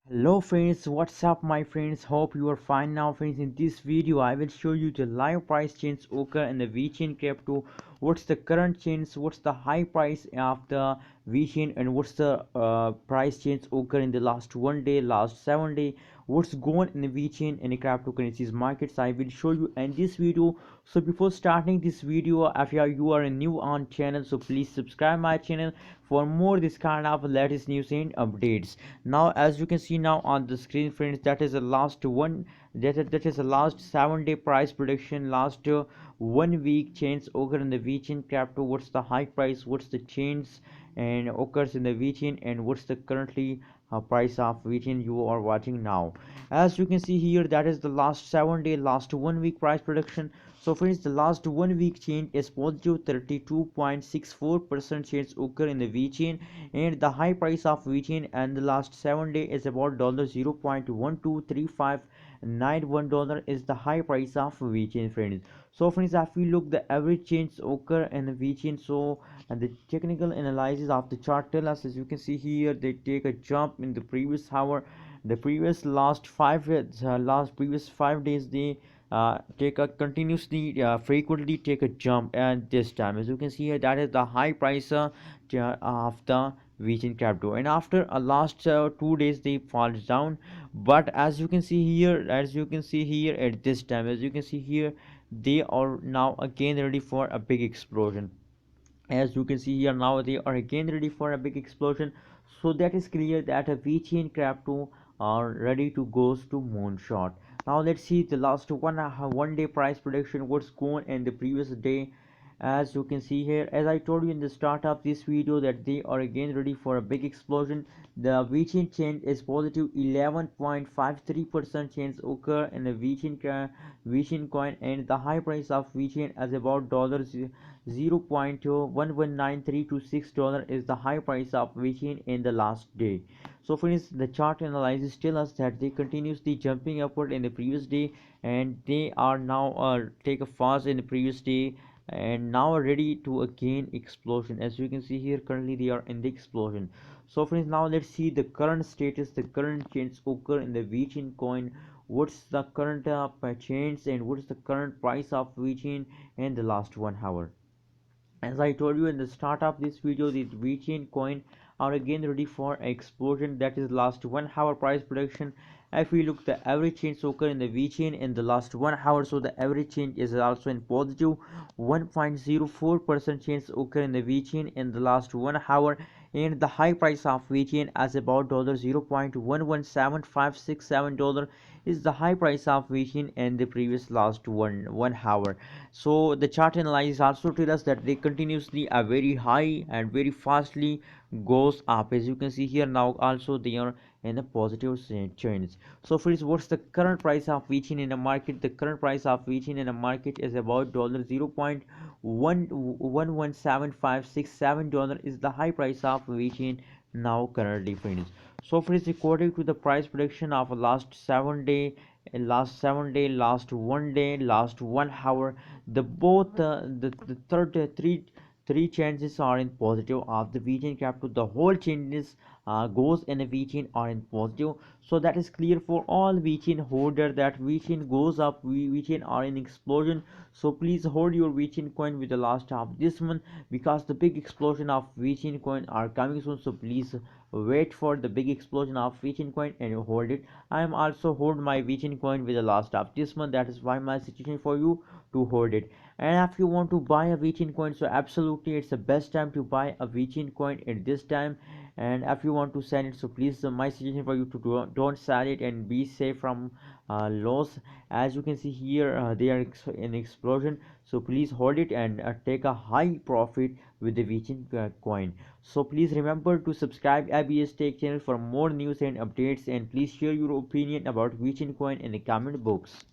Hello friends, what's up my friends? Hope you are fine now friends. In this video I will show you the live price change occur in the Vechain crypto. What's the current change, what's the high price of the Vechain, and what's the price change occur in the last 1 day, last 7 day, what's going in the Vechain and the cryptocurrencies markets. I will show you in this video. So before starting this video, if you are new on channel, so please subscribe my channel for more this kind of latest news and updates. Now as you can see now on the screen friends, that is the last one, that is the last 7 day price prediction, last 1 week change occur in the Vechain crypto. What's the high price, what's the change and occurs in the Vechain, and what's the currently price of Vechain you are watching now. As you can see here, that is the last 7 day, last 1 week price prediction. So friends, the last 1 week change is positive 32.64% change occur in the Vechain, and the high price of Vechain and the last 7 day is about $0.123591 is the high price of Vechain friends. So friends, if we look the average change occur in the Vechain, so and the technical analysis of the chart tell us, as you can see here, they take a jump in the previous hour, the previous last previous 5 days they take a continuously frequently take a jump, and this time as you can see here, that is the high price of the Vechain crypto, and after a last 2 days they falls down. But as you can see here, at this time, as you can see here, they are now again ready for a big explosion. As you can see here, now they are again ready for a big explosion. So that is clear that a VeChain crypto are ready to goes to moonshot. Now let's see the last one day price prediction, what's going in the previous day. As you can see here, as I told you in the start of this video, that they are again ready for a big explosion. The VeChain change is positive 11.53% change occur in the VeChain coin, and the high price of VeChain as about $0.119326 is the high price of Vechain in the last day. So friends, the chart analysis tell us that they continuously jumping upward in the previous day, and they are now take a fast in the previous day, and now ready to again explosion. As you can see here, currently they are in the explosion. So friends, now let's see the current status, the current change occur in the Vechain coin. What's the current change, and what is the current price of Vechain in the last 1 hour. As I told you in the start of this video, the Vechain coin are again ready for explosion. That is last 1 hour price prediction. If we look the average change occur in the Vechain in the last 1 hour, so the average change is also in positive 1.04% change occur in the Vechain in the last 1 hour, and the high price of Vechain as about $0.117567 is the high price of Vechain in the previous last one hour. So the chart analysis also tell us that they continuously are very high and very fastly goes up. As you can see here, now also they are in a positive change. So friends, what's the current price of Vechain in the market? The current price of Vechain in the market is about $0.117567 is the high price of Vechain now currently friends. So friends, according to the price prediction of last 7 day, last 1 day, last 1 hour, the both the third three changes are in positive of the Vechain capital. The whole changes goes in a Vechain are in positive. So that is clear for all Vechain holder that Vechain goes up, Vechain are in explosion. So please hold your Vechain coin with the last of this month, because the big explosion of Vechain coin are coming soon. So please wait for the big explosion of Vechain coin and you hold it. I am also hold my Vechain coin with the last of this month. That is why my suggestion for you to hold it. And if you want to buy a Vechain coin, so absolutely it's the best time to buy a Vechain coin at this time. And if you want to sell it, so please my suggestion for you to don't sell it and be safe from loss. As you can see here, they are in explosion. So please hold it and take a high profit with the Vechain coin. So please remember to subscribe ABS Tech channel for more news and updates, and please share your opinion about Vechain coin in the comment box.